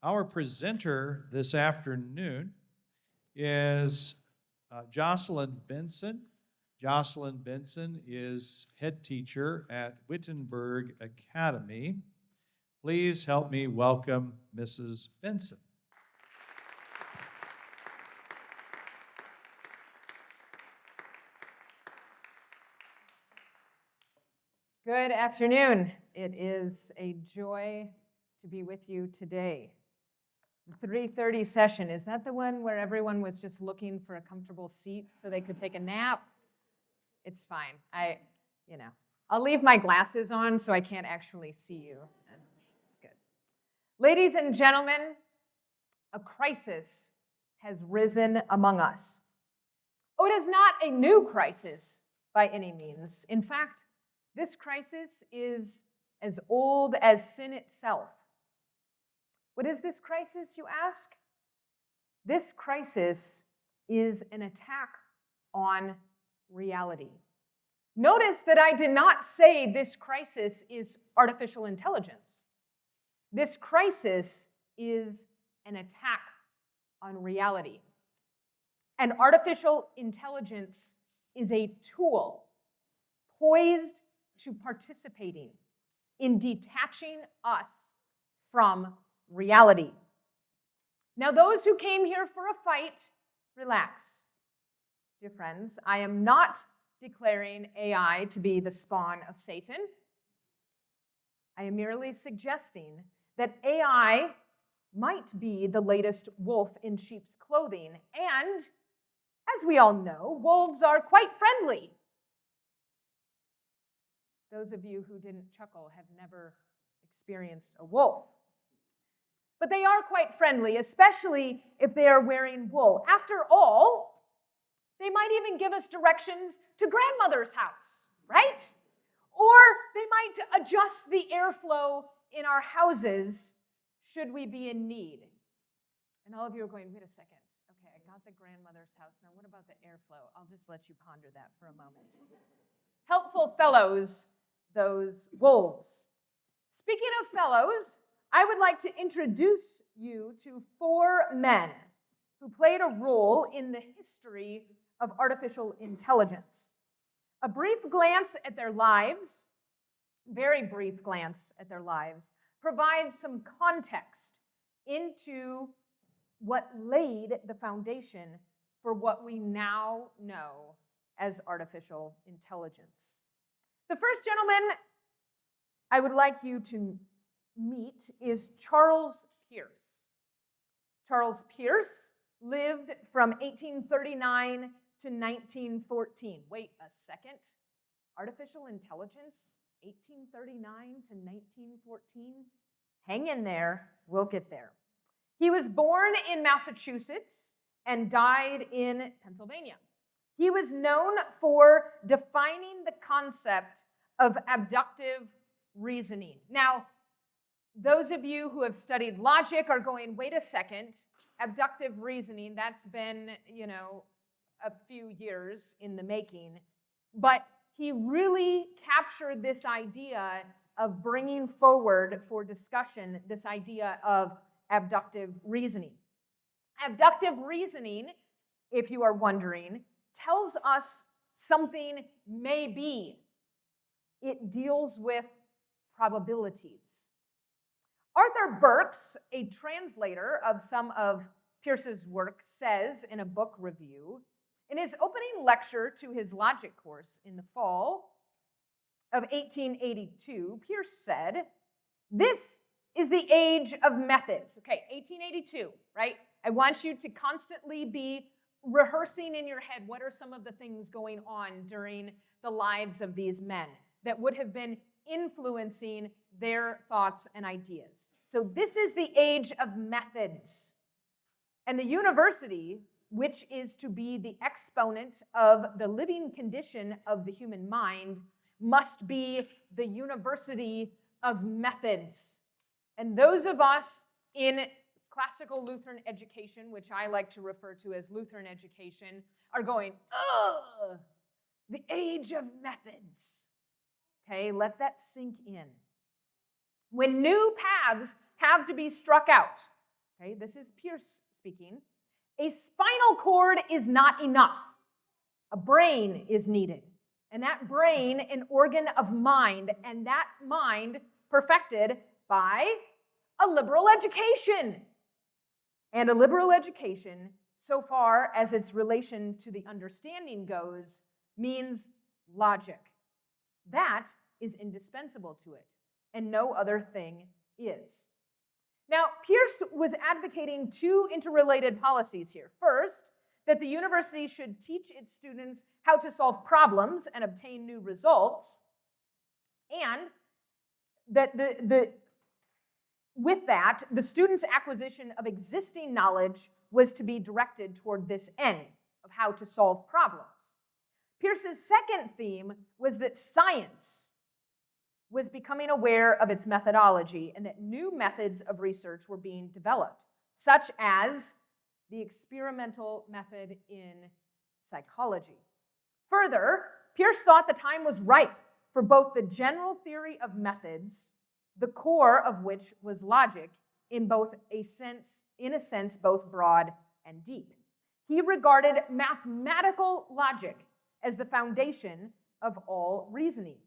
Our presenter this afternoon is Jocelyn Benson. Jocelyn Benson is head teacher at Wittenberg Academy. Please help me welcome Mrs. Benson. Good afternoon. It is a joy to be with you today. The 3:30 session, is that the one where everyone was just looking for a comfortable seat so they could take a nap? It's fine. I'll leave my glasses on so I can't actually see you. It's good. Ladies and gentlemen, a crisis has risen among us. Oh, it is not a new crisis by any means. In fact, this crisis is as old as sin itself. What is this crisis, you ask? This crisis is an attack on reality. Notice that I did not say this crisis is artificial intelligence. This crisis is an attack on reality. And artificial intelligence is a tool poised to participating in detaching us from reality. Now, those who came here for a fight, relax. Dear friends, I am not declaring AI to be the spawn of Satan. I am merely suggesting that AI might be the latest wolf in sheep's clothing, and as we all know, wolves are quite friendly. Those of you who didn't chuckle have never experienced a wolf. But they are quite friendly, especially if they are wearing wool. After all, they might even give us directions to grandmother's house, right? Or they might adjust the airflow in our houses should we be in need. And all of you are going, wait a second. Okay, I got the grandmother's house. Now what about the airflow? I'll just let you ponder that for a moment. Helpful fellows, those wolves. Speaking of fellows, I would like to introduce you to 4 men who played a role in the history of artificial intelligence. A brief glance at their lives, very brief glance at their lives, provides some context into what laid the foundation for what we now know as artificial intelligence. The first gentleman I would like you to meet is Charles Peirce. Charles Peirce lived from 1839 to 1914. Wait a second. Artificial intelligence, 1839 to 1914? Hang in there. We'll get there. He was born in Massachusetts and died in Pennsylvania. He was known for defining the concept of abductive reasoning. Now, those of you who have studied logic are going, wait a second, abductive reasoning, that's been, a few years in the making. But he really captured this idea of bringing forward for discussion this idea of abductive reasoning. Abductive reasoning, if you are wondering, tells us something may be. It deals with probabilities. Arthur Burks, a translator of some of Peirce's work, says in a book review, in his opening lecture to his logic course in the fall of 1882, Peirce said, "This is the age of methods." Okay, 1882, right? I want you to constantly be rehearsing in your head what are some of the things going on during the lives of these men that would have been influencing their thoughts and ideas. So this is the age of methods. And the university, which is to be the exponent of the living condition of the human mind, must be the university of methods. And those of us in classical Lutheran education, which I like to refer to as Lutheran education, are going, ugh, the age of methods. Okay, let that sink in. When new paths have to be struck out, Okay, this is Pierce speaking. A spinal cord is not enough. A brain is needed. And that brain, an organ of mind, and that mind perfected by a liberal education. And a liberal education, so far as its relation to the understanding goes, means logic. That is indispensable to it, and no other thing is. Now, Pierce was advocating two interrelated policies here. First, that the university should teach its students how to solve problems and obtain new results, and that with that, the students' acquisition of existing knowledge was to be directed toward this end of how to solve problems. Pierce's second theme was that science was becoming aware of its methodology and that new methods of research were being developed, such as the experimental method in psychology. Further, Pierce thought the time was ripe for both the general theory of methods, the core of which was logic, in a sense both broad and deep. He regarded mathematical logic as the foundation of all reasoning.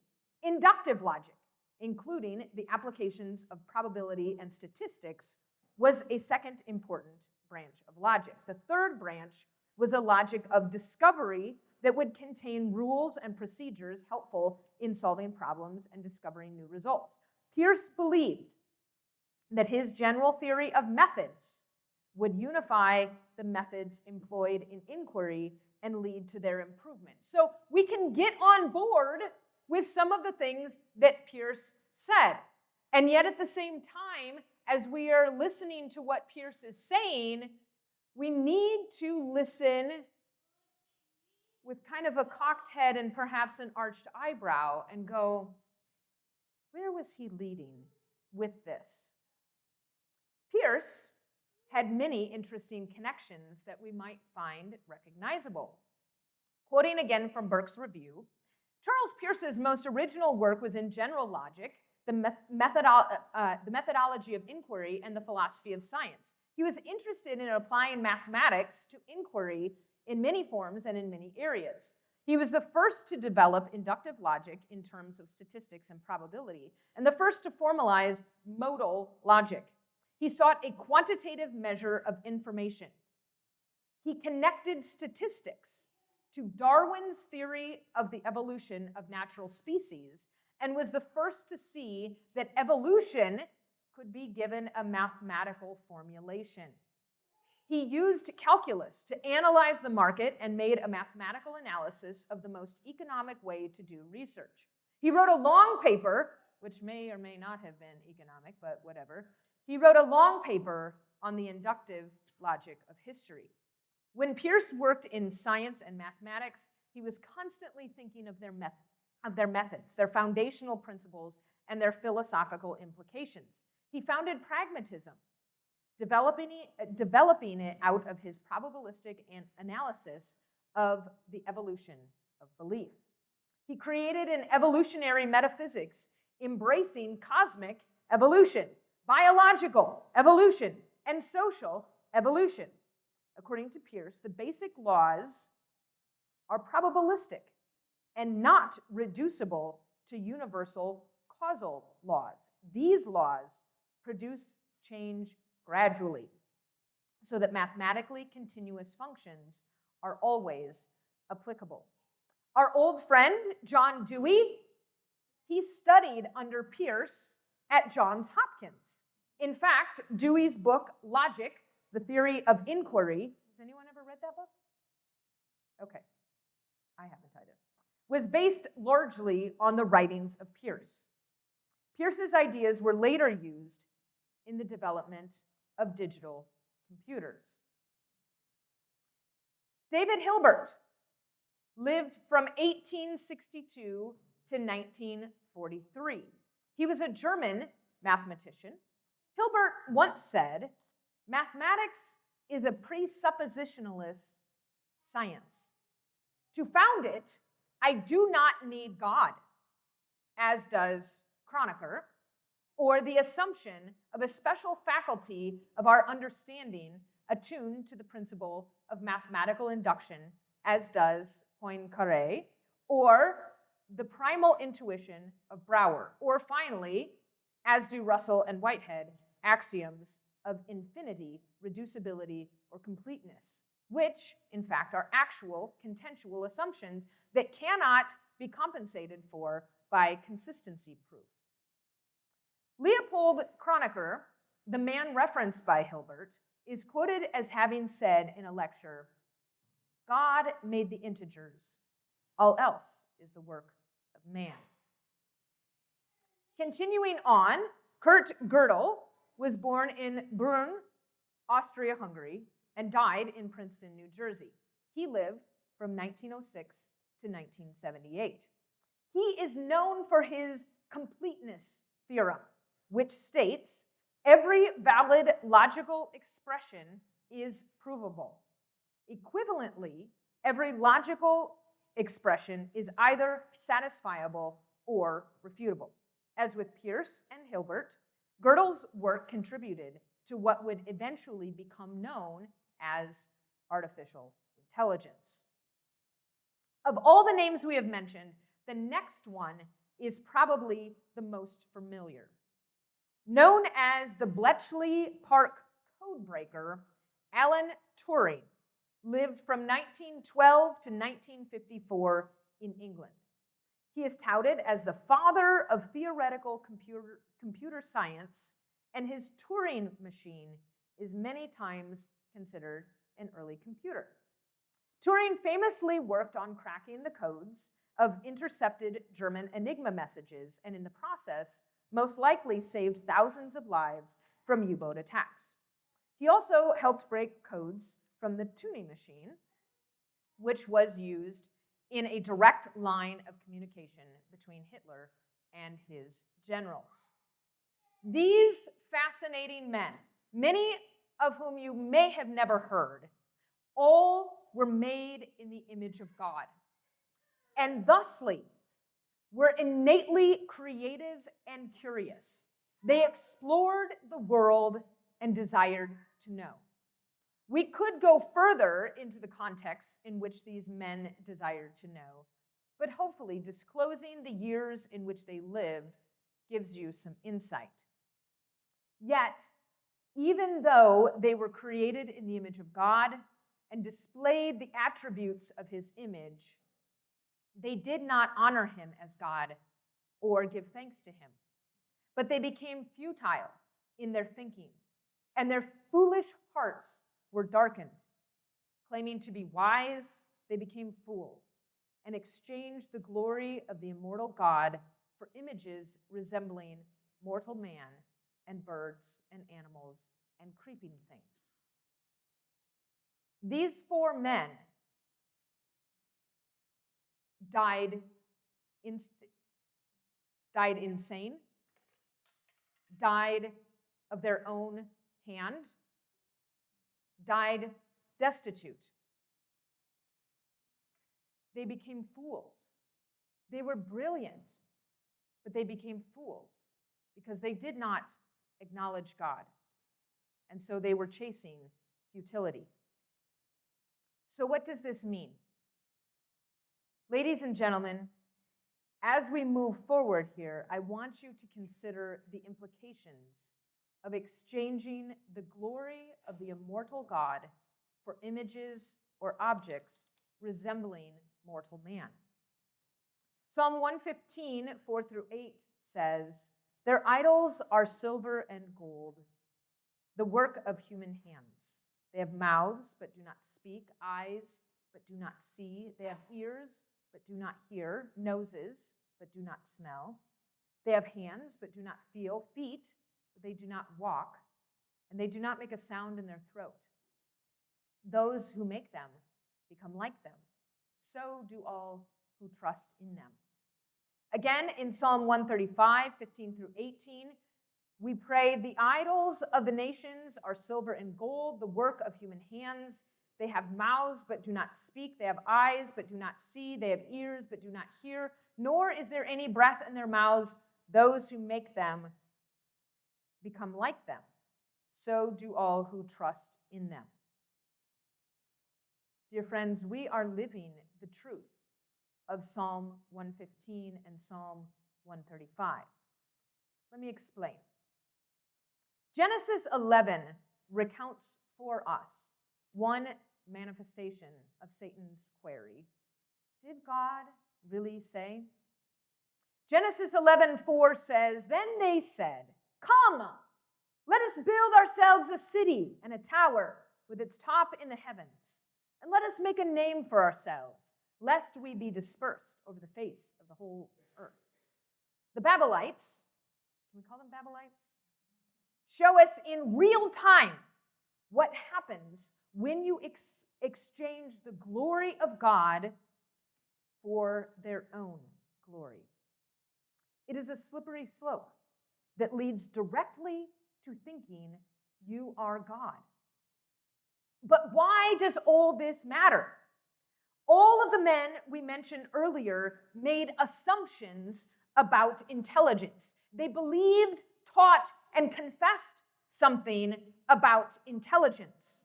Inductive logic, including the applications of probability and statistics, was a second important branch of logic. The third branch was a logic of discovery that would contain rules and procedures helpful in solving problems and discovering new results. Pierce believed that his general theory of methods would unify the methods employed in inquiry and lead to their improvement. So we can get on board with some of the things that Pierce said. And yet at the same time, as we are listening to what Pierce is saying, we need to listen with kind of a cocked head and perhaps an arched eyebrow and go, where was he leading with this? Pierce had many interesting connections that we might find recognizable. Quoting again from Burke's review, Charles Pierce's most original work was in general logic, the methodology of inquiry, and the philosophy of science. He was interested in applying mathematics to inquiry in many forms and in many areas. He was the first to develop inductive logic in terms of statistics and probability, and the first to formalize modal logic. He sought a quantitative measure of information. He connected statistics to Darwin's theory of the evolution of natural species and was the first to see that evolution could be given a mathematical formulation. He used calculus to analyze the market and made a mathematical analysis of the most economic way to do research. He wrote a long paper, which may or may not have been economic, but whatever. He wrote a long paper on the inductive logic of history. When Pierce worked in science and mathematics, he was constantly thinking of their methods, their foundational principles, and their philosophical implications. He founded pragmatism, developing it out of his probabilistic analysis of the evolution of belief. He created an evolutionary metaphysics embracing cosmic evolution, biological evolution, and social evolution. According to Pierce, the basic laws are probabilistic and not reducible to universal causal laws. These laws produce change gradually, so that mathematically continuous functions are always applicable. Our old friend, John Dewey, he studied under Pierce at Johns Hopkins. In fact, Dewey's book, Logic, The Theory of Inquiry, has anyone ever read that book? Okay, I haven't either. Was based largely on the writings of Pierce. Pierce's ideas were later used in the development of digital computers. David Hilbert lived from 1862 to 1943. He was a German mathematician. Hilbert once said, "Mathematics is a presuppositionalist science. To found it, I do not need God, as does Kronecker, or the assumption of a special faculty of our understanding attuned to the principle of mathematical induction, as does Poincaré, or the primal intuition of Brouwer, or finally, as do Russell and Whitehead, axioms of infinity, reducibility, or completeness, which, in fact, are actual contentual assumptions that cannot be compensated for by consistency proofs. Leopold Kronecker, the man referenced by Hilbert, is quoted as having said in a lecture, "God made the integers, all else is the work of man." Continuing on, Kurt Gödel was born in Brunn, Austria-Hungary, and died in Princeton, New Jersey. He lived from 1906 to 1978. He is known for his completeness theorem, which states every valid logical expression is provable. Equivalently, every logical expression is either satisfiable or refutable. As with Peirce and Hilbert, Gödel's work contributed to what would eventually become known as artificial intelligence. Of all the names we have mentioned, the next one is probably the most familiar. Known as the Bletchley Park codebreaker, Alan Turing lived from 1912 to 1954 in England. He is touted as the father of theoretical computer science, and his Turing machine is many times considered an early computer. Turing famously worked on cracking the codes of intercepted German Enigma messages, and in the process, most likely saved thousands of lives from U-boat attacks. He also helped break codes from the Turing machine, which was used in a direct line of communication between Hitler and his generals. These fascinating men, many of whom you may have never heard, all were made in the image of God, and thusly were innately creative and curious. They explored the world and desired to know. We could go further into the context in which these men desired to know, but hopefully disclosing the years in which they lived gives you some insight. Yet, even though they were created in the image of God and displayed the attributes of his image, they did not honor him as God or give thanks to him, but they became futile in their thinking, and their foolish hearts were darkened. Claiming to be wise, they became fools and exchanged the glory of the immortal God for images resembling mortal man and birds and animals and creeping things. These four men died insane, died of their own hand, died destitute. They became fools. They were brilliant, but they became fools because they did not acknowledge God. And so they were chasing futility. So what does this mean? Ladies and gentlemen, as we move forward here, I want you to consider the implications of exchanging the glory of the immortal God for images or objects resembling mortal man. Psalm 115, 4 through 8 says, "Their idols are silver and gold, the work of human hands. They have mouths, but do not speak, eyes, but do not see. They have ears, but do not hear, noses, but do not smell. They have hands, but do not feel, feet, but they do not walk, and they do not make a sound in their throat. Those who make them become like them. So do all who trust in them." Again, in Psalm 135, 15 through 18, we pray, "The idols of the nations are silver and gold, the work of human hands. They have mouths, but do not speak. They have eyes, but do not see. They have ears, but do not hear. Nor is there any breath in their mouths. Those who make them become like them. So do all who trust in them. Dear friends, we are living the truth of Psalm 115 and Psalm 135. Let me explain. Genesis 11 recounts for us one manifestation of Satan's query. Did God really say? Genesis 11:4 says, "Then they said, 'Come, let us build ourselves a city and a tower with its top in the heavens, and let us make a name for ourselves, lest we be dispersed over the face of the whole earth.'" The Babylonites, can we call them Babylonites? Show us in real time what happens when you exchange the glory of God for their own glory. It is a slippery slope that leads directly to thinking you are God. But why does all this matter? All of the men we mentioned earlier made assumptions about intelligence. They believed, taught, and confessed something about intelligence.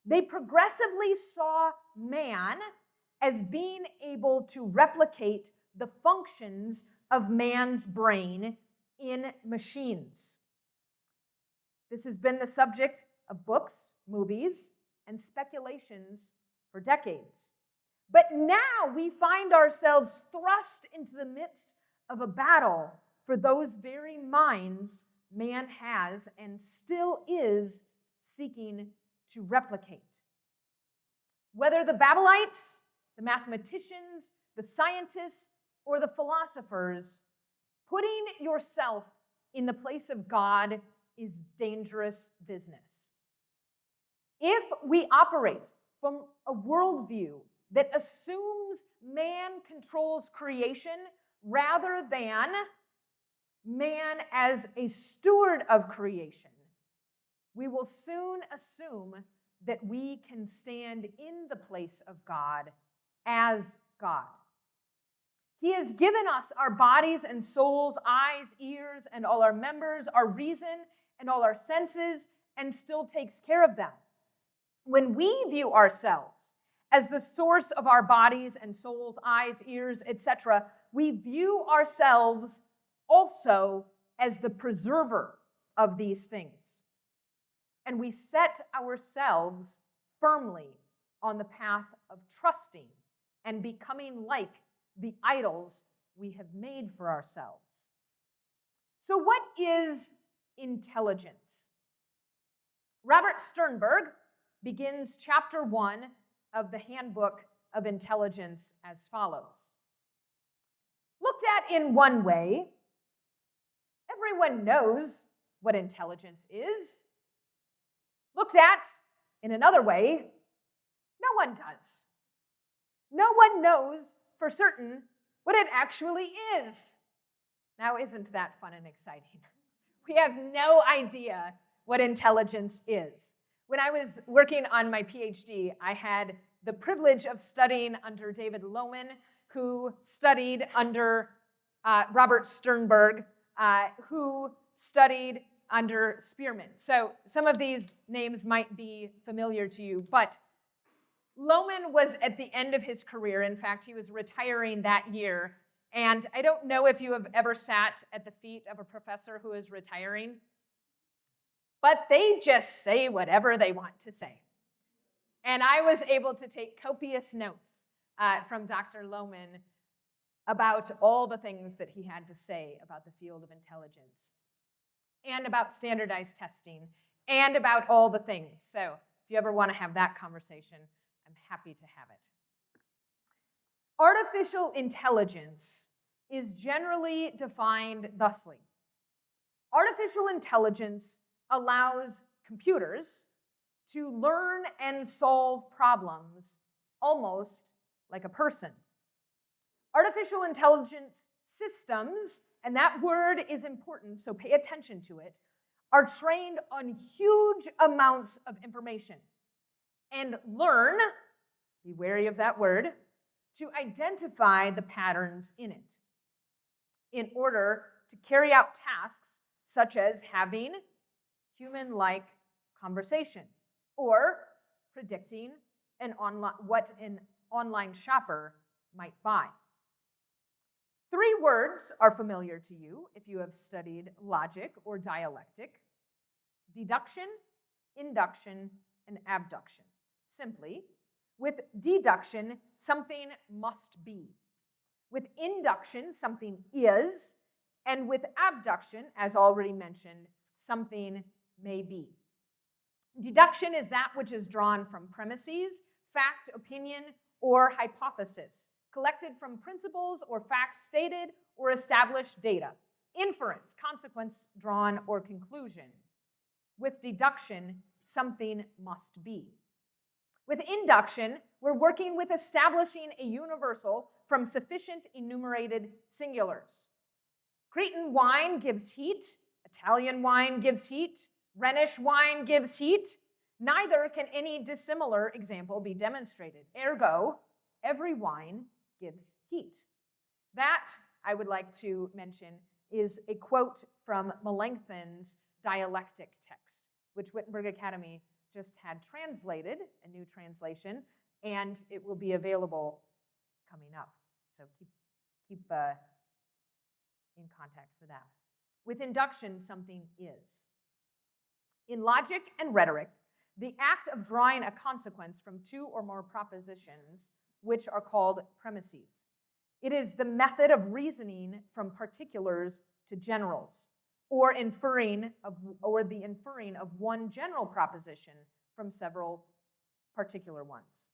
They progressively saw man as being able to replicate the functions of man's brain in machines. This has been the subject of books, movies, and speculations for decades. But now we find ourselves thrust into the midst of a battle for those very minds man has and still is seeking to replicate. Whether the Babylonites, the mathematicians, the scientists, or the philosophers, putting yourself in the place of God is dangerous business. If we operate from a worldview that assumes man controls creation rather than man as a steward of creation, we will soon assume that we can stand in the place of God as God. He has given us our bodies and souls, eyes, ears, and all our members, our reason, and all our senses, and still takes care of them. When we view ourselves as the source of our bodies and souls, eyes, ears, etc., we view ourselves also as the preserver of these things. And we set ourselves firmly on the path of trusting and becoming like the idols we have made for ourselves. So what is intelligence? Robert Sternberg begins chapter 1 of the Handbook of Intelligence as follows. Looked at in one way, everyone knows what intelligence is. Looked at in another way, no one does. No one knows for certain what it actually is. Now, isn't that fun and exciting? We have no idea what intelligence is. When I was working on my PhD, I had the privilege of studying under David Lohman, who studied under Robert Sternberg, who studied under Spearman. So some of these names might be familiar to you, but Lohman was at the end of his career. In fact, he was retiring that year. And I don't know if you have ever sat at the feet of a professor who is retiring, but they just say whatever they want to say. And I was able to take copious notes from Dr. Lohman about all the things that he had to say about the field of intelligence and about standardized testing and about all the things. So if you ever want to have that conversation, I'm happy to have it. Artificial intelligence is generally defined thusly. Artificial intelligence allows computers to learn and solve problems almost like a person. Artificial intelligence systems, and that word is important, so pay attention to it, are trained on huge amounts of information and learn, be wary of that word, to identify the patterns in it in order to carry out tasks such as having human-like conversation or predicting what an online shopper might buy. 3 words are familiar to you if you have studied logic or dialectic: deduction, induction, and abduction. Simply, with deduction, something must be. With induction, something is. And with abduction, as already mentioned, something may be. Deduction is that which is drawn from premises, fact, opinion, or hypothesis, collected from principles or facts stated or established data. Inference, consequence drawn, or conclusion. With deduction, something must be. With induction, we're working with establishing a universal from sufficient enumerated singulars. Cretan wine gives heat, Italian wine gives heat, Rhenish wine gives heat. Neither can any dissimilar example be demonstrated. Ergo, every wine gives heat. That, I would like to mention, is a quote from Melanchthon's dialectic text, which Wittenberg Academy just had translated, a new translation, and it will be available coming up. So keep in contact for that. With induction, something is. In logic and rhetoric, the act of drawing a consequence from 2 or more propositions, which are called premises. It is the method of reasoning from particulars to generals, or the inferring of one general proposition from several particular ones.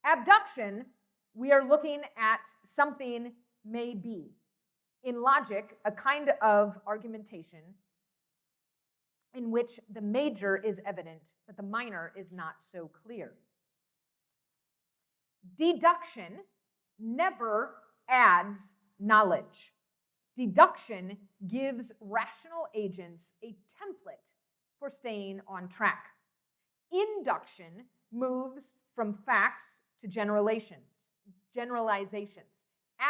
Abduction, we are looking at something may be. In logic, a kind of argumentation in which the major is evident, but the minor is not so clear. Deduction never adds knowledge. Deduction gives rational agents a template for staying on track. Induction moves from facts to generalizations.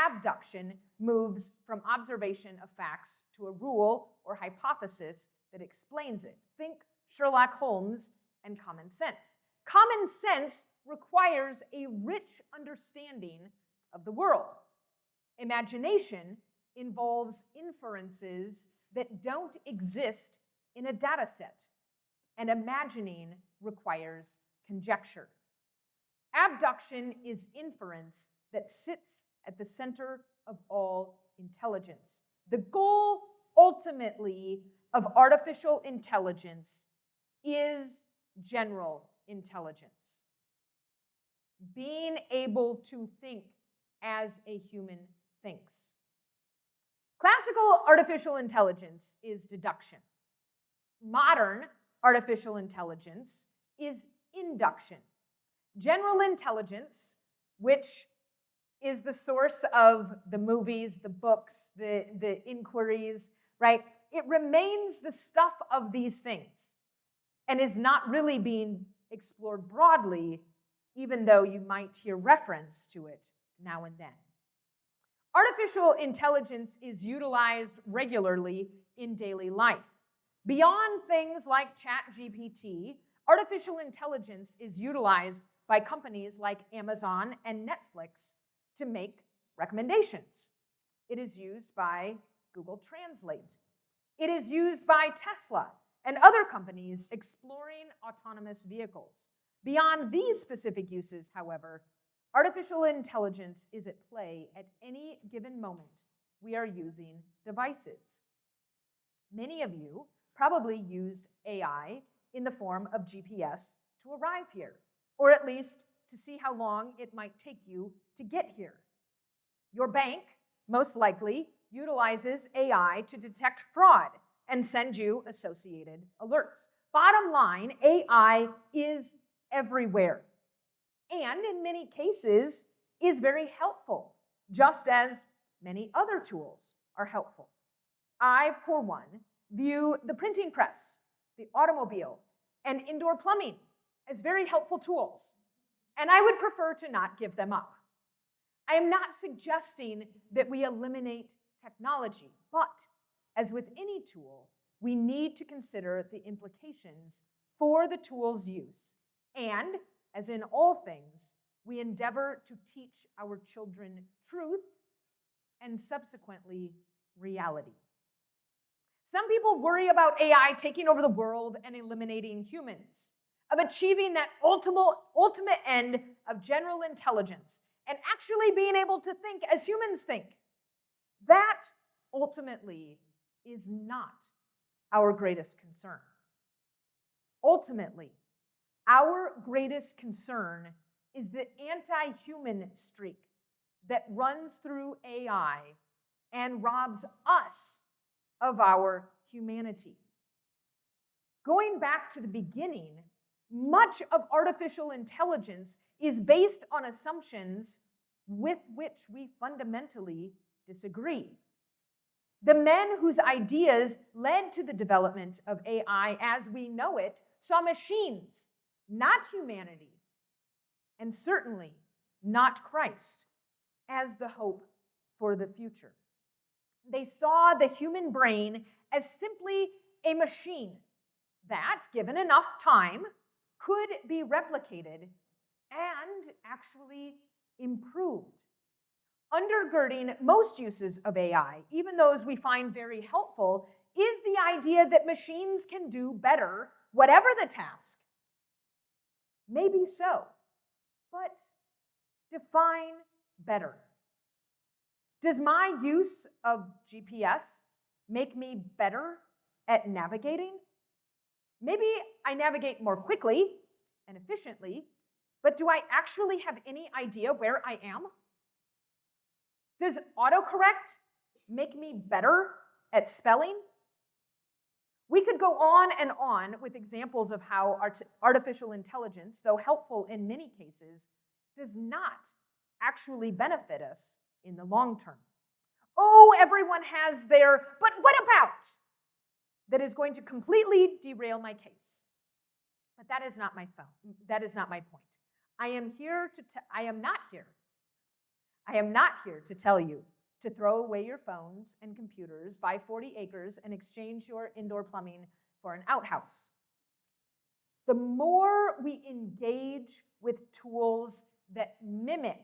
Abduction moves from observation of facts to a rule or hypothesis that explains it. Think Sherlock Holmes and common sense. Common sense requires a rich understanding of the world. Imagination involves inferences that don't exist in a data set, and imagining requires conjecture. Abduction is inference that sits at the center of all intelligence. The goal, ultimately, of artificial intelligence is general intelligence. Being able to think as a human thinks. Classical artificial intelligence is deduction. Modern artificial intelligence is induction. General intelligence, which is the source of the movies, the books, the inquiries, right? It remains the stuff of these things and is not really being explored broadly, even though you might hear reference to it now and then. Artificial intelligence is utilized regularly in daily life. Beyond things like ChatGPT, artificial intelligence is utilized by companies like Amazon and Netflix to make recommendations. It is used by Google Translate. It is used by Tesla and other companies exploring autonomous vehicles. Beyond these specific uses, however, artificial intelligence is at play at any given moment we are using devices. Many of you probably used AI in the form of GPS to arrive here, or at least to see how long it might take you to get here. Your bank, most likely, utilizes AI to detect fraud and send you associated alerts. Bottom line, AI is everywhere, and in many cases is very helpful, just as many other tools are helpful. I, for one, view the printing press, the automobile, and indoor plumbing as very helpful tools, and I would prefer to not give them up. I am not suggesting that we eliminate technology, but as with any tool, we need to consider the implications for the tool's use. And, as in all things, we endeavor to teach our children truth and subsequently reality. Some people worry about AI taking over the world and eliminating humans, of achieving that ultimate end of general intelligence and actually being able to think as humans think. That ultimately is not our greatest concern. Ultimately, our greatest concern is the anti-human streak that runs through AI and robs us of our humanity. Going back to the beginning, much of artificial intelligence is based on assumptions with which we fundamentally disagree. The men whose ideas led to the development of AI as we know it saw machines, not humanity, and certainly not Christ, as the hope for the future. They saw the human brain as simply a machine that, given enough time, could be replicated and actually improved. Undergirding most uses of AI, even those we find very helpful, is the idea that machines can do better whatever the task. Maybe so, but define better. Does my use of GPS make me better at navigating? Maybe I navigate more quickly and efficiently, but do I actually have any idea where I am? Does autocorrect make me better at spelling? We could go on and on with examples of how artificial intelligence, though helpful in many cases, does not actually benefit us in the long term. Oh, everyone has their, but what about? That is going to completely derail my case. But that is not my point. I am not here to tell you to throw away your phones and computers, buy 40 acres, and exchange your indoor plumbing for an outhouse. The more we engage with tools that mimic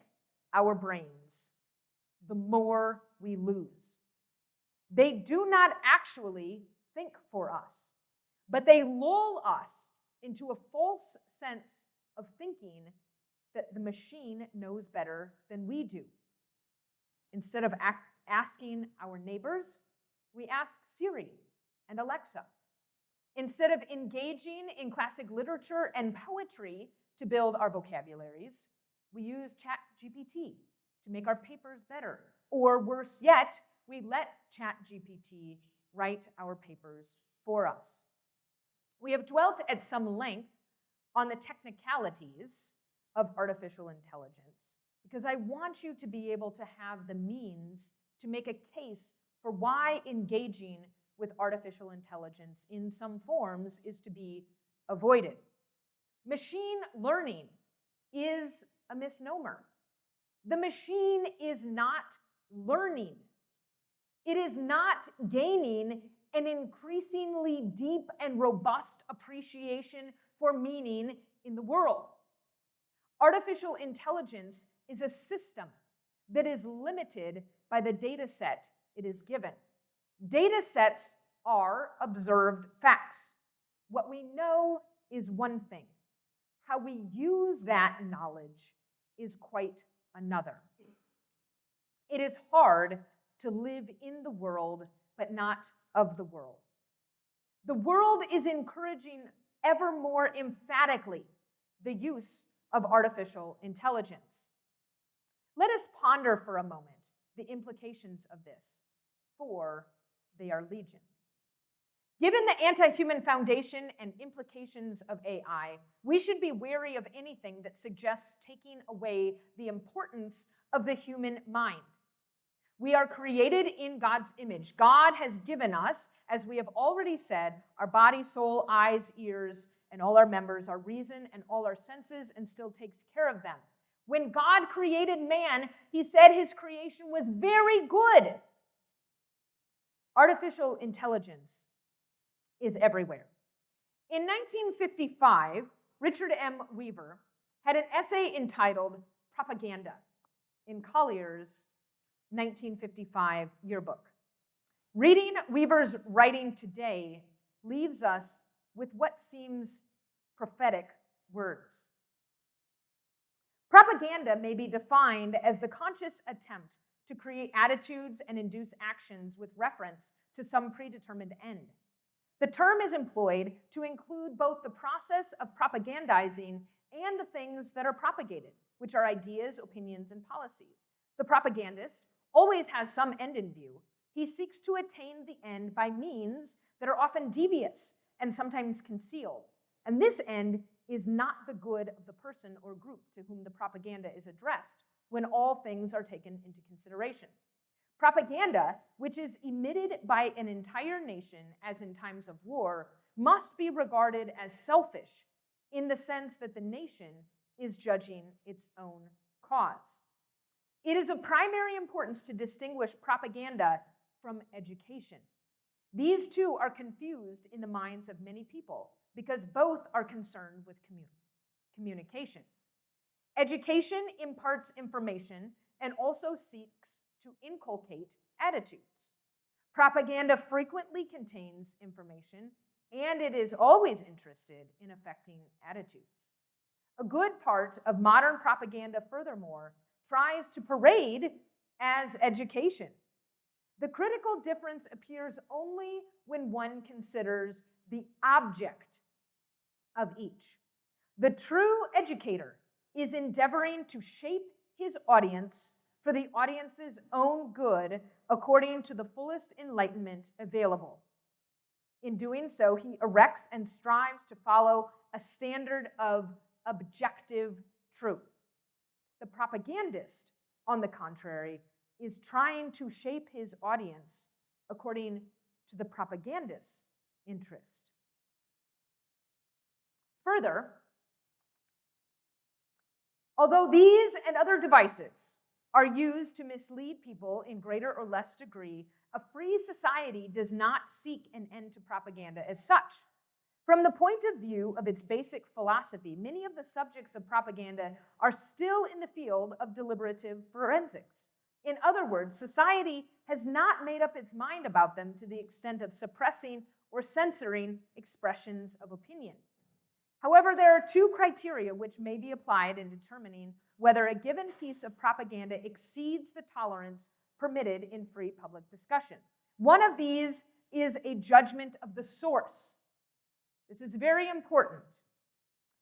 our brains, the more we lose. They do not actually think for us, but they lull us into a false sense of thinking that the machine knows better than we do. Instead of asking our neighbors, we ask Siri and Alexa. Instead of engaging in classic literature and poetry to build our vocabularies, we use ChatGPT to make our papers better. Or worse yet, we let ChatGPT write our papers for us. We have dwelt at some length on the technicalities of artificial intelligence because I want you to be able to have the means to make a case for why engaging with artificial intelligence in some forms is to be avoided. Machine learning is a misnomer. The machine is not learning. It is not gaining an increasingly deep and robust appreciation for meaning in the world. Artificial intelligence is a system that is limited by the data set it is given. Data sets are observed facts. What we know is one thing. How we use that knowledge is quite another. It is hard to live in the world, but not of the world. The world is encouraging ever more emphatically the use of artificial intelligence. Let us ponder for a moment the implications of this, for they are legion. Given the anti-human foundation and implications of AI, we should be wary of anything that suggests taking away the importance of the human mind. We are created in God's image. God has given us, as we have already said, our body, soul, eyes, ears, and all our members, our reason and all our senses, and still takes care of them. When God created man, he said his creation was very good. Artificial intelligence is everywhere. In 1955, Richard M. Weaver had an essay entitled Propaganda in Collier's 1955 yearbook. Reading Weaver's writing today leaves us with what seems prophetic words. Propaganda may be defined as the conscious attempt to create attitudes and induce actions with reference to some predetermined end. The term is employed to include both the process of propagandizing and the things that are propagated, which are ideas, opinions, and policies. The propagandist always has some end in view. He seeks to attain the end by means that are often devious and sometimes concealed. And this end is not the good of the person or group to whom the propaganda is addressed when all things are taken into consideration. Propaganda, which is emitted by an entire nation, as in times of war, must be regarded as selfish in the sense that the nation is judging its own cause. It is of primary importance to distinguish propaganda from education. These two are confused in the minds of many people because both are concerned with communication. Education imparts information and also seeks to inculcate attitudes. Propaganda frequently contains information, and it is always interested in affecting attitudes. A good part of modern propaganda, furthermore, tries to parade as education. The critical difference appears only when one considers the object of each. The true educator is endeavoring to shape his audience for the audience's own good according to the fullest enlightenment available. In doing so, he erects and strives to follow a standard of objective truth. The propagandist, on the contrary, is trying to shape his audience according to the propagandist's interest. Further, although these and other devices are used to mislead people in greater or less degree, a free society does not seek an end to propaganda as such. From the point of view of its basic philosophy, many of the subjects of propaganda are still in the field of deliberative forensics. In other words, society has not made up its mind about them to the extent of suppressing or censoring expressions of opinion. However, there are two criteria which may be applied in determining whether a given piece of propaganda exceeds the tolerance permitted in free public discussion. One of these is a judgment of the source. This is very important.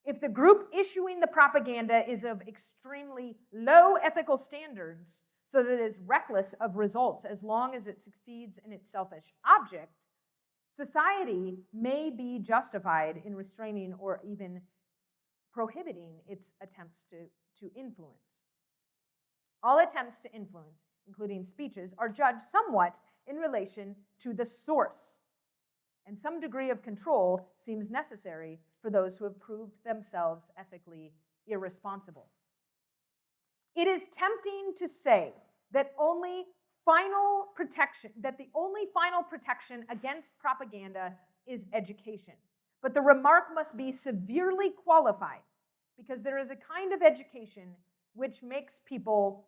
If the group issuing the propaganda is of extremely low ethical standards, so that it is reckless of results as long as it succeeds in its selfish object, society may be justified in restraining or even prohibiting its attempts to influence. All attempts to influence, including speeches, are judged somewhat in relation to the source, and some degree of control seems necessary for those who have proved themselves ethically irresponsible. It is tempting to say that the only final protection against propaganda is education. But the remark must be severely qualified because there is a kind of education which makes people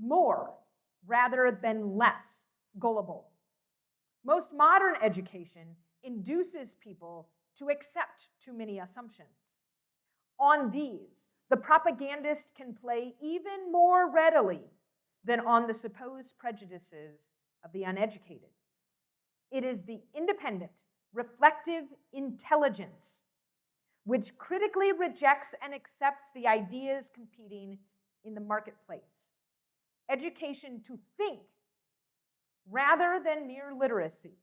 more rather than less gullible. Most modern education induces people to accept too many assumptions. On these, the propagandist can play even more readily than on the supposed prejudices of the uneducated. It is the independent, reflective intelligence which critically rejects and accepts the ideas competing in the marketplace. Education to think, rather than mere literacy,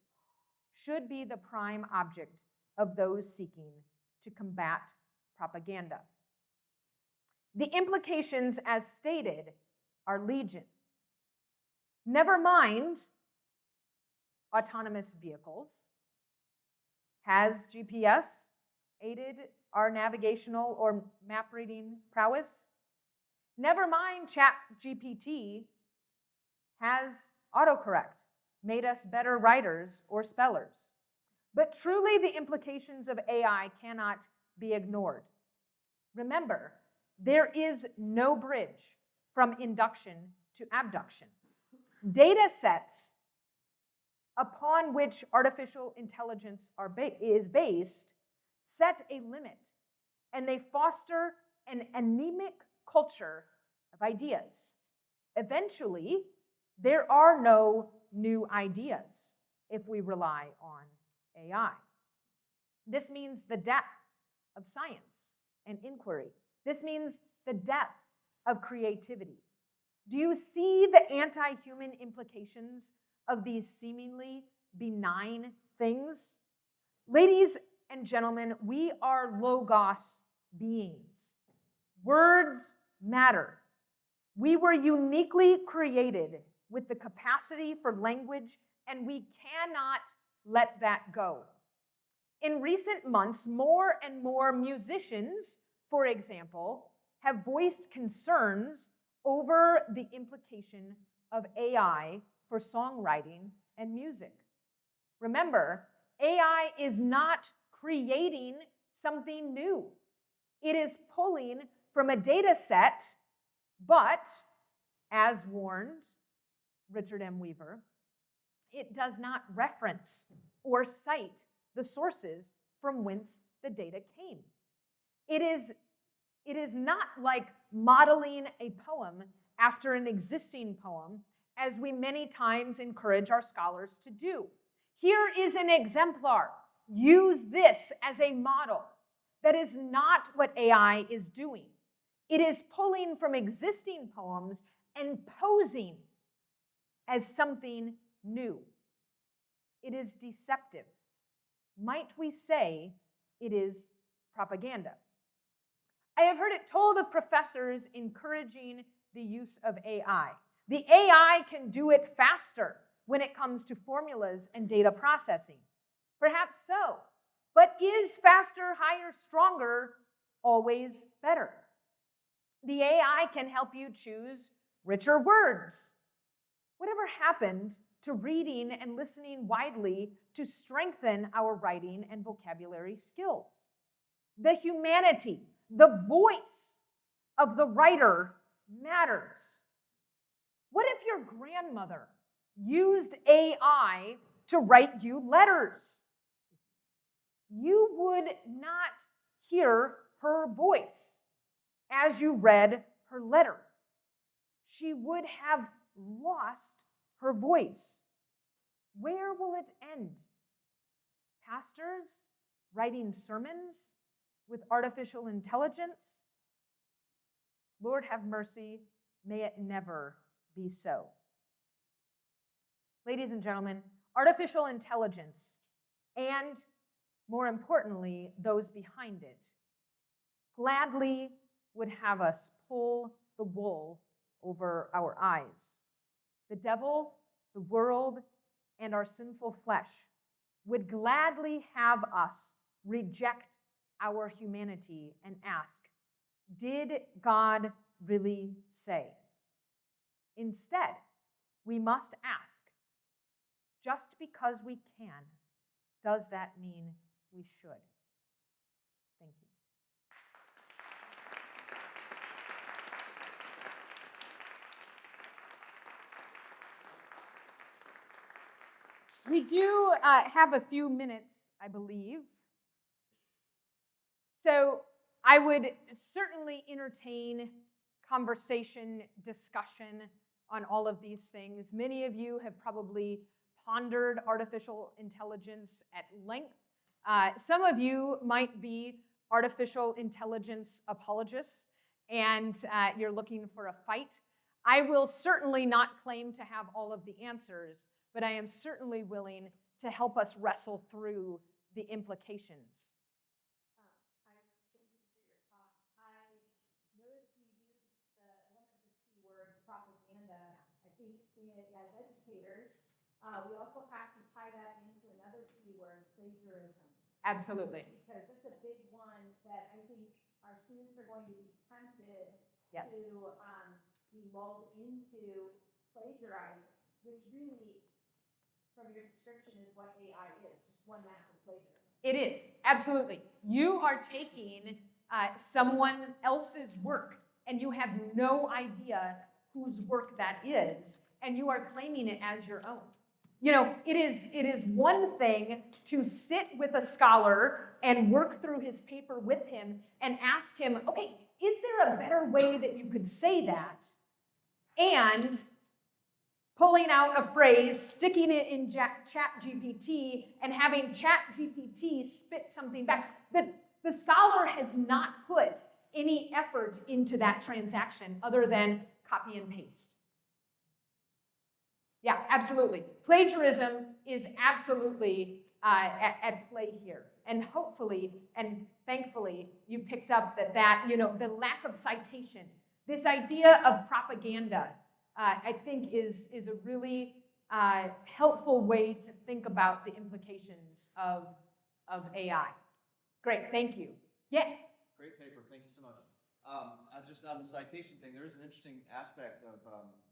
should be the prime object of those seeking to combat propaganda. The implications, as stated, are legion. Never mind autonomous vehicles. Has GPS aided our navigational or map reading prowess? Never mind ChatGPT. Has autocorrect made us better writers or spellers? But truly, the implications of AI cannot be ignored. Remember, there is no bridge from induction to abduction. Data sets upon which artificial intelligence is based set a limit, and they foster an anemic culture of ideas. Eventually, there are no new ideas if we rely on AI. This means the death of science and inquiry. This means the death of creativity. Do you see the anti-human implications of these seemingly benign things? Ladies and gentlemen, we are logos beings. Words matter. We were uniquely created with the capacity for language, and we cannot let that go. In recent months, more and more musicians, for example, have voiced concerns over the implication of AI for songwriting and music. Remember, AI is not creating something new. It is pulling from a data set, but, as warned Richard M. Weaver, it does not reference or cite the sources from whence the data came. It is not like modeling a poem after an existing poem, as we many times encourage our scholars to do. Here is an exemplar. Use this as a model. That is not what AI is doing. It is pulling from existing poems and posing as something new. It is deceptive. Might we say it is propaganda? I have heard it told of professors encouraging the use of AI. The AI can do it faster when it comes to formulas and data processing. Perhaps so. But is faster, higher, stronger always better? The AI can help you choose richer words. Whatever happened to reading and listening widely to strengthen our writing and vocabulary skills? The humanity, the voice of the writer matters. What if your grandmother used AI to write you letters? You would not hear her voice as you read her letter. She would have lost her voice. Where will it end? Pastors writing sermons with artificial intelligence? Lord have mercy, may it never be so. Ladies and gentlemen, artificial intelligence, and more importantly, those behind it, gladly would have us pull the wool over our eyes. The devil, the world, and our sinful flesh would gladly have us reject our humanity and ask, did God really say? Instead, we must ask, just because we can, does that mean we should? Thank you. We do have a few minutes, I believe. So I would certainly entertain conversation, discussion on all of these things. Many of you have probably pondered artificial intelligence at length. Some of you might be artificial intelligence apologists, and you're looking for a fight. I will certainly not claim to have all of the answers, but I am certainly willing to help us wrestle through the implications. Thank you for your talk. I noticed you used one of the key words, propaganda. I think as educators, we also have to tie that into another key word, plagiarism. Absolutely. Because it's a big one that I think our students are going to be tempted Yes. to be lulled into plagiarizing, which really, from your description, is what AI is, just one massive plagiarism. It is, absolutely. You are taking someone else's work, and you have no idea whose work that is, and you are claiming it as your own. You know, it is one thing to sit with a scholar and work through his paper with him and ask him, okay, is there a better way that you could say that? And pulling out a phrase, sticking it in ChatGPT, and having ChatGPT spit something back. The scholar has not put any effort into that transaction other than copy and paste. Yeah, absolutely. Plagiarism is absolutely at play here. And hopefully, and thankfully, you picked up that you know, the lack of citation, this idea of propaganda, I think is a really helpful way to think about the implications of AI. Great, thank you. Yeah. Great paper, thank you so much. Just on the citation thing, there is an interesting aspect of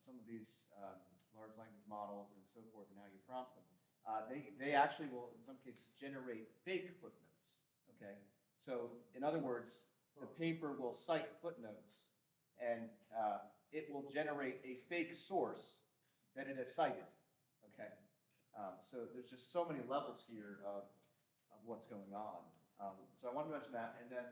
some of these large language models and so forth and how you prompt them. They actually will, in some cases, generate fake footnotes, okay? So, in other words, the paper will cite footnotes, and it will generate a fake source that it has cited, okay? So there's just so many levels here of what's going on. So I wanted to mention that, and then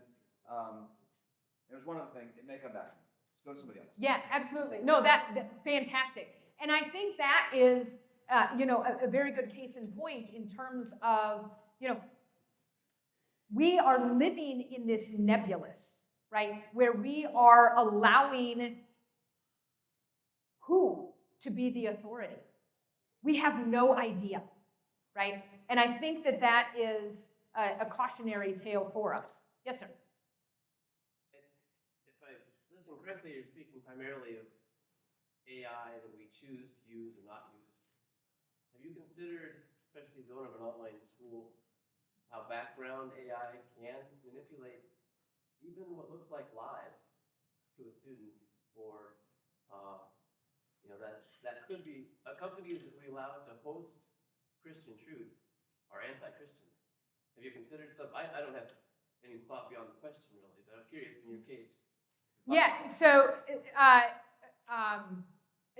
there's one other thing. It may come back. Let's go to somebody else. Yeah, absolutely. No, that fantastic. And I think that is, you know, a very good case in point in terms of, you know, we are living in this nebulous, right, where we are allowing who to be the authority. We have no idea, right? And I think that is a cautionary tale for us. Yes, sir. If I listen correctly, you're speaking primarily of AI that we choose to use or not use. Have you considered, especially as the owner of an online school, how background AI can manipulate even what looks like live to a student, or you know, that could be companies that we allow to host Christian truth are anti-Christian. Have you considered some? I don't have any thought beyond the question really, but I'm curious in your case. Yeah. So.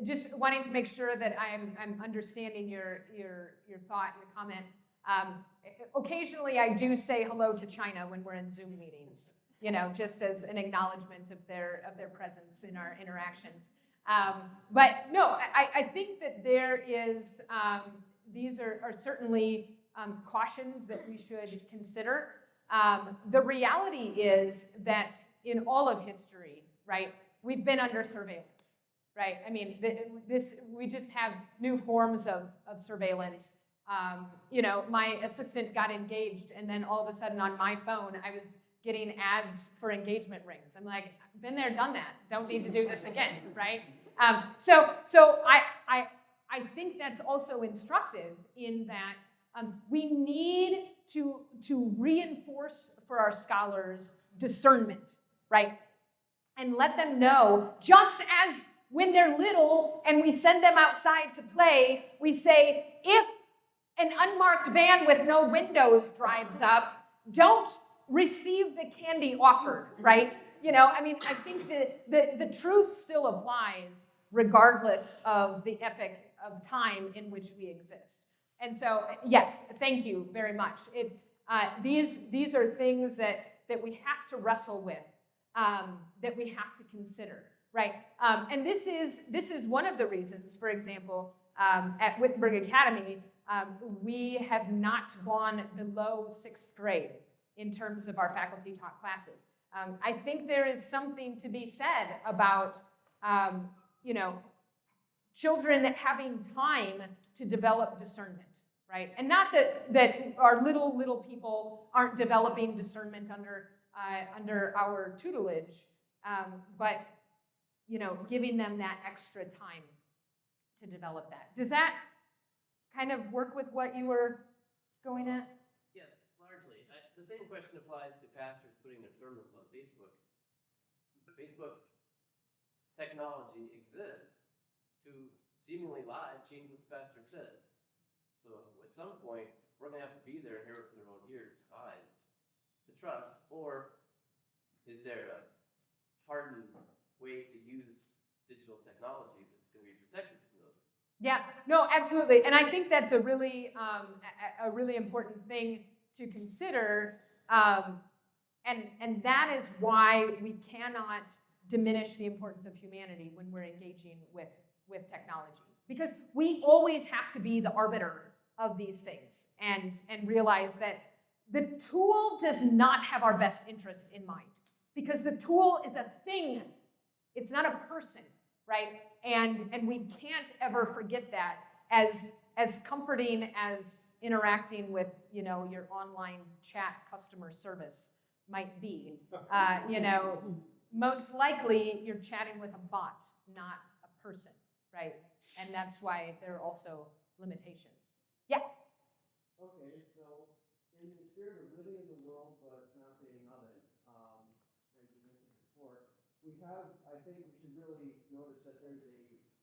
Just wanting to make sure that I'm understanding your thought, your comment. Occasionally, I do say hello to China when we're in Zoom meetings, you know, just as an acknowledgement of their presence in our interactions. But no, I think that there is, these are certainly cautions that we should consider. The reality is that in all of history, right, we've been under surveillance. Right, I mean, we just have new forms of surveillance. You know, my assistant got engaged, and then all of a sudden on my phone, I was getting ads for engagement rings. I'm like, been there, done that. Don't need to do this again, right? So I think that's also instructive in that we need to reinforce for our scholars discernment, right, and let them know, just as when they're little and we send them outside to play, we say, if an unmarked van with no windows drives up, don't receive the candy offered, right? You know, I mean, I think the truth still applies regardless of the epoch of time in which we exist. And so, yes, thank you very much. These are things that we have to wrestle with, that we have to consider. Right, and this is one of the reasons, for example, at Wittenberg Academy, we have not gone below 6th grade in terms of our faculty taught classes. I think there is something to be said about, you know, children having time to develop discernment, right? And not that our little people aren't developing discernment under our tutelage, but you know, giving them that extra time to develop that. Does that kind of work with what you were going at? Yes, largely. The same question applies to pastors putting their sermons on Facebook. Facebook technology exists to seemingly live change what the pastor says. So at some point, we're gonna have to be there and hear it from their own ears, eyes, to trust? Or is there a hardened way to use digital technology that's gonna be protected from those? Yeah, no, absolutely. And I think that's a really important thing to consider. And that is why we cannot diminish the importance of humanity when we're engaging with technology. Because we always have to be the arbiter of these things and realize that the tool does not have our best interest in mind. Because the tool is a thing, it's not a person, right? And we can't ever forget that, as comforting as interacting with, your online chat customer service might be. Most likely you're chatting with a bot, not a person, right? And that's why there are also limitations. Yeah? Okay, so in the spirit of living in the world but not being of it, as you mentioned before, I think we should really notice that there's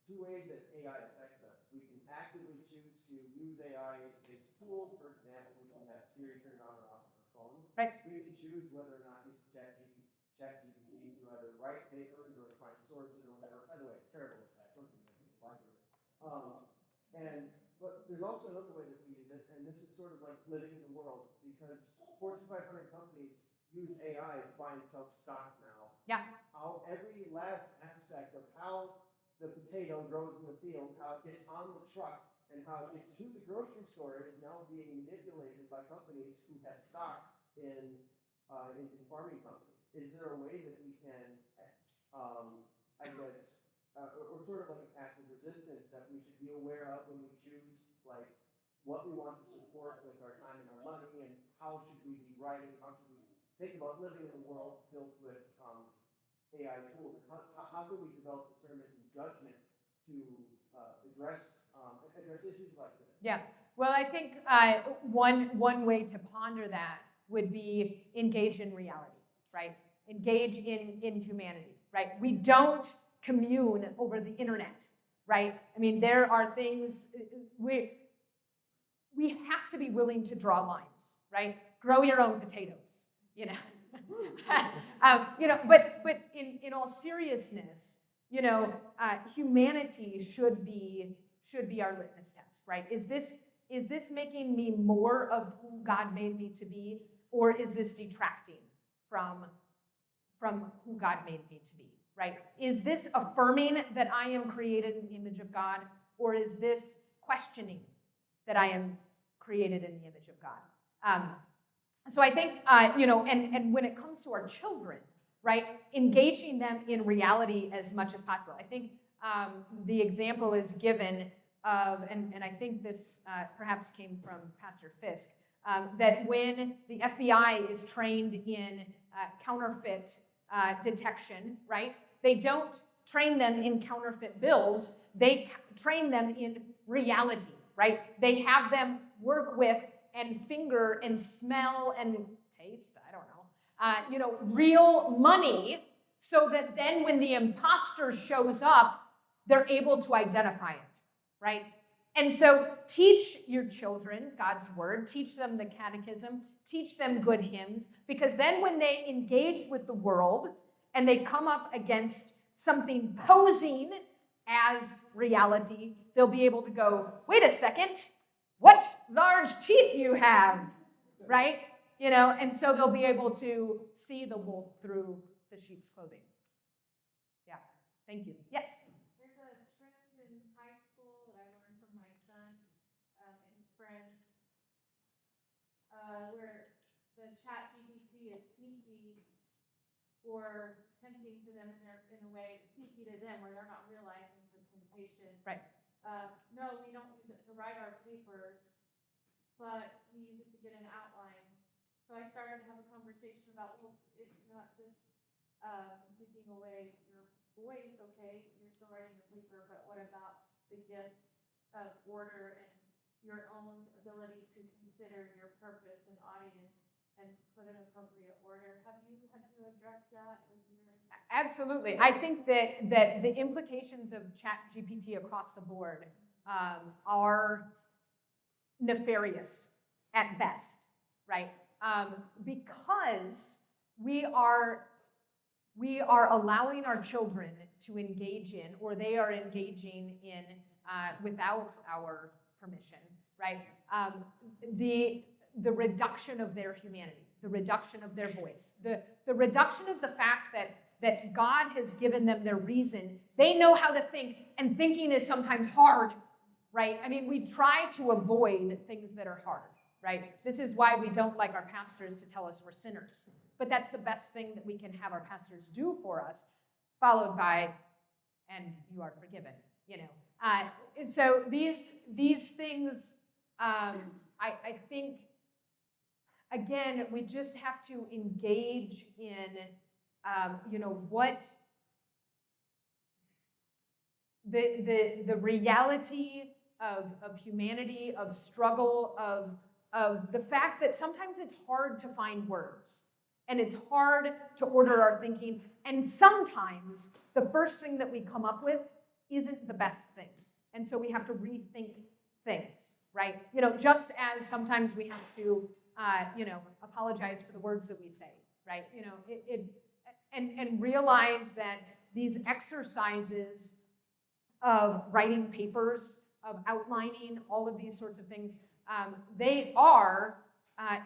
two ways that AI affects us. We can actively choose to use AI-based tools. For example, we can have Siri turned on or off on our phones. Right. We can choose whether or not to use ChatGPT to either write papers or to find sources or whatever. By the way, it's terrible at that. Don't do that. It's library. But there's also another way that we use it, and this is sort of like living in the world, because Fortune 500 companies use AI to buy and sell stock now. Yeah. How every last aspect of how the potato grows in the field, how it gets on the truck, and how it gets to the grocery store is now being manipulated by companies who have stock in farming companies. Is there a way that we can, or sort of like a passive resistance that we should be aware of when we choose, like, what we want to support with our time and our money, and how should we be writing, how should we think about living in a world filled with AI tools? How do we develop discernment and judgment to address issues like this? Yeah. Well, I think one way to ponder that would be engage in reality, right? Engage in humanity, right? We don't commune over the internet, right? I mean, there are things we have to be willing to draw lines, right? Grow your own potatoes, but in all seriousness, humanity should be our litmus test, right? Is this making me more of who God made me to be, or is this detracting from who God made me to be, right? Is this affirming that I am created in the image of God, or is this questioning that I am created in the image of God? So I think, and when it comes to our children, right, engaging them in reality as much as possible. I think the example is given of, and I think this perhaps came from Pastor Fisk, that when the FBI is trained in counterfeit detection, right, they don't train them in counterfeit bills, they train them in reality, right? They have them work with and finger and smell and taste, I don't know, real money, so that then when the imposter shows up, they're able to identify it, right? And so teach your children God's word, teach them the catechism, teach them good hymns, because then when they engage with the world and they come up against something posing as reality, they'll be able to go, wait a second, what large teeth you have, right? And so they'll be able to see the wolf through the sheep's clothing. Yeah, thank you. Yes? There's a trend in high school that I learned from my son and his friends, where the chat GPT is sneaky or tempting to them in a way, sneaky to them where they're not realizing the temptation. Right. No, we don't use it to write our papers, but we use it to get an outline. So I started to have a conversation about, well, it's not just taking away your voice, okay, you're still writing your paper, but what about the gifts of order and your own ability to consider your purpose and audience and put an appropriate order? Have you had to address that with your... Absolutely. I think that the implications of ChatGPT across the board are nefarious at best, right? Because we are allowing our children to engage in, or they are engaging in without our permission, right? The reduction of their humanity, the reduction of their voice, the reduction of the fact that God has given them their reason. They know how to think, and thinking is sometimes hard, right? I mean, we try to avoid things that are hard, right? This is why we don't like our pastors to tell us we're sinners. But that's the best thing that we can have our pastors do for us, followed by, and you are forgiven, you know. And so these things, I think, again, we just have to engage in, you know, what the reality of humanity, of struggle, of the fact that sometimes it's hard to find words. And it's hard to order our thinking. And sometimes the first thing that we come up with isn't the best thing. And so we have to rethink things, right? You know, just as sometimes we have to, you know, apologize for the words that we say, right? You know, and realize that these exercises of writing papers, of outlining all of these sorts of things, they are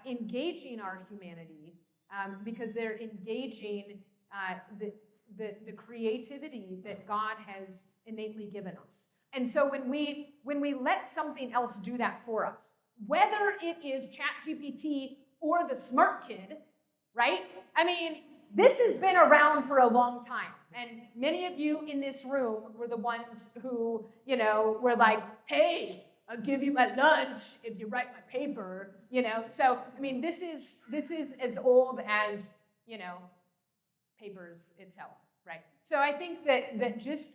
engaging our humanity. Because they're engaging the creativity that God has innately given us. And so when we let something else do that for us, whether it is ChatGPT or the smart kid, right? I mean, this has been around for a long time. And many of you in this room were the ones who, you know, were like, hey, I'll give you my lunch if you write my paper, you know. So, I mean, this is as old as, you know, papers itself, right? So I think that just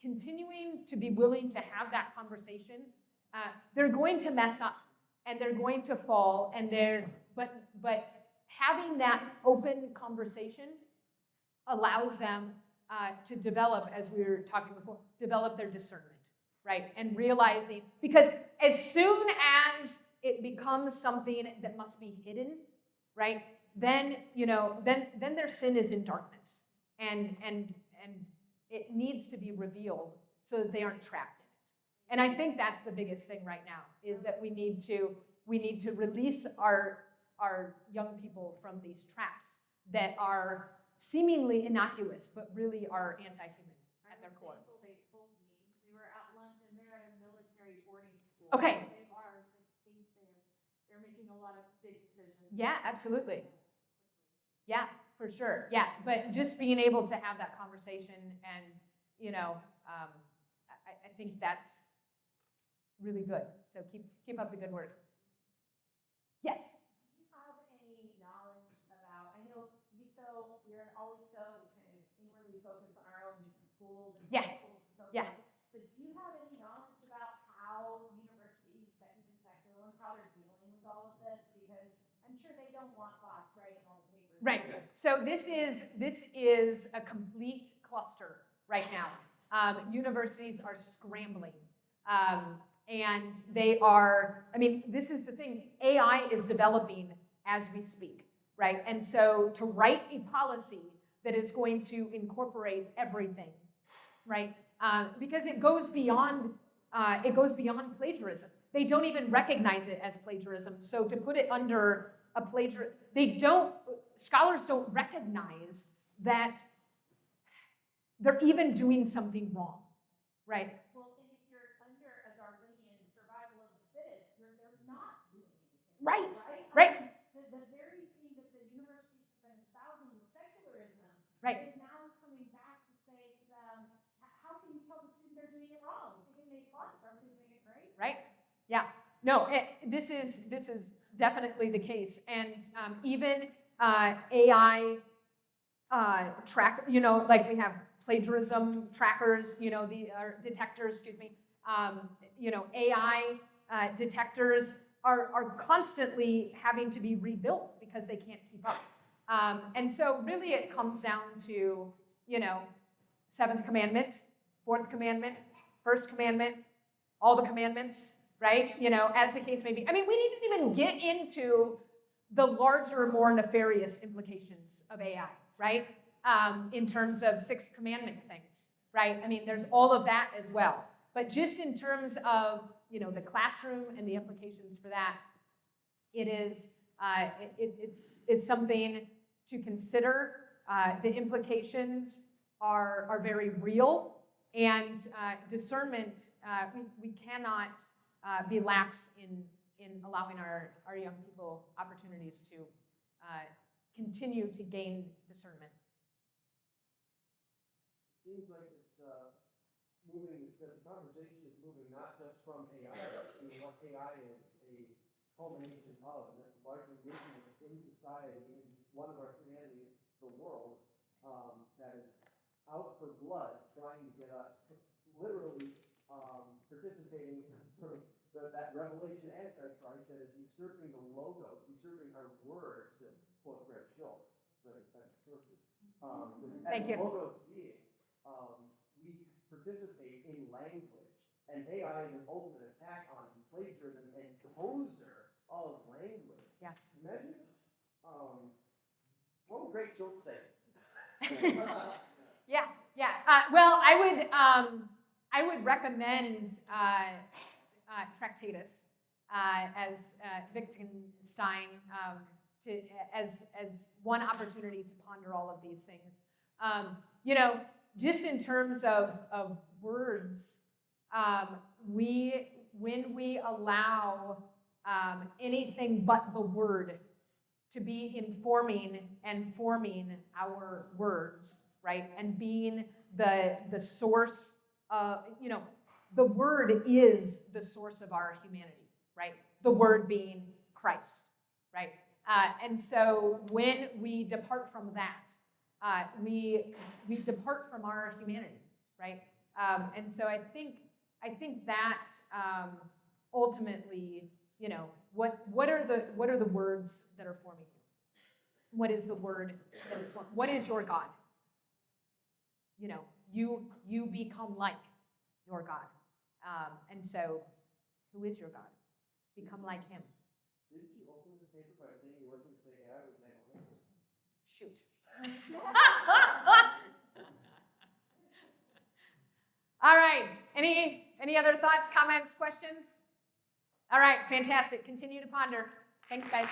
continuing to be willing to have that conversation, they're going to mess up and they're going to fall, and but having that open conversation allows them to develop, as we were talking before, develop their discernment. Right, and realizing, because as soon as it becomes something that must be hidden, right, then, you know, then their sin is in darkness, and it needs to be revealed so that they aren't trapped in it. And I think that's the biggest thing right now, is that we need to release our young people from these traps that are seemingly innocuous, but really are anti-human at their core. Okay. They're making a lot of big decisions. Yeah, absolutely. Yeah, for sure. Yeah, but just being able to have that conversation, and, you know, I think that's really good. So keep up the good work. Yes. Do you have any knowledge about? I know we're always so kind of inwardly focused on our own schools and Yeah. schools and so forth. Yeah. But do you have any knowledge about how universities, secular ones, how they're dealing with all of this? Because I'm sure they don't want bots writing all the papers. Right. So this is a complete cluster right now. Universities are scrambling. And they are, I mean, this is the thing, AI is developing as we speak, right? And so to write a policy that is going to incorporate everything, right? Because it goes beyond plagiarism. They don't even recognize it as plagiarism. So to put it under a scholars don't recognize that they're even doing something wrong, right? Well, and if you're under a Darwinian survival of the fittest, they're not doing anything. Right. The very thing that the universities have been espousing with secularism Right. is now coming back to say to them, how can you tell the student they're doing it wrong? If they can make plus, aren't they doing it great? Right? Yeah. No, this is definitely the case. And even AI track, you know, like we have plagiarism trackers, you know, detectors, excuse me. You know, AI detectors are constantly having to be rebuilt because they can't keep up. And so really it comes down to, you know, 7th commandment, 4th commandment, 1st commandment, all the commandments, right? As the case may be. I mean, we didn't even get into the larger, more nefarious implications of AI, right? In terms of Sixth Commandment things, right? I mean, there's all of that as well. But just in terms of, the classroom and the implications for that, it's something to consider. The implications are very real, and discernment, we cannot be lax in allowing our young people opportunities to continue to gain discernment. Seems like it's moving, the conversation is moving not just from AI, what AI is a culmination of, and that's largely moving in society, in one of our humanities, the world, that is out for blood, trying to get us literally participating in sort of that revelation antichrist that is usurping the logos, usurping our words, to quote Greg Schultz. Thank you. Logos being, we participate in language, and AI is an ultimate attack on plagiarism and composer of language. Yeah. Imagine, what would Greg Schultz say? Yeah. Well, I would recommend Tractatus as Wittgenstein as one opportunity to ponder all of these things. Just in terms of words, when we allow anything but the word to be informing and forming our words, right? And being the source of, the word is the source of our humanity, right? The word being Christ, right? And so when we depart from that, we depart from our humanity, right? And so I think that ultimately, what are the words that are forming you? What is the word that is forming? What is your God? You become like your God. And so, who is your God? Become like Him. Didn't you open this paper by saying you weren't going to say AI was negative? Shoot. All right. Any other thoughts, comments, questions? All right. Fantastic. Continue to ponder. Thanks, guys.